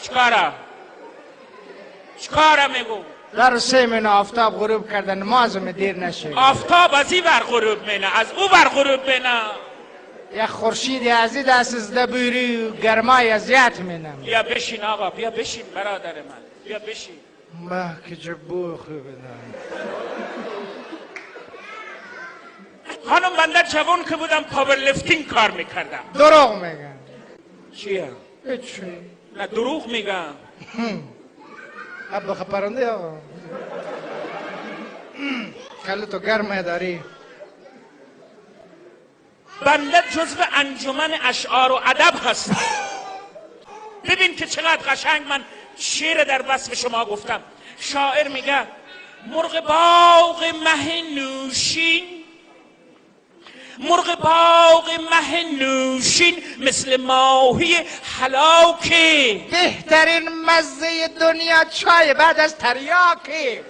چکارا میگو؟ در 3 ماه آفتاب غروب کردن نمازم دیر نشه. آفتاب از این بر غروب مینه، از او بر غروب مینه. یک خورشید از این دست زده بیری و گرمای اذیت مینم. بیا بشین آقا، بیا بشین برادر من، بیا بشین. ما که جبو خوبه دارم. خانم بنده جوان که بودم پاور لفتینگ کار میکردم. دروغ میگن. چیه؟ هیچی. نه دروغ میگم. ابا خبرنده آقا. کلو تو گرمه داری. بنده جزو انجمن اشعار و ادب هستم. ببین که چقدر قشنگ من شعر در وصف شما گفتم. شاعر میگه مرغ باغ مه نوشین، مرغ باغ مه نوشین مثل ماهی هلاکه. بهترین مزه دنیا چای بعد از تریاکه.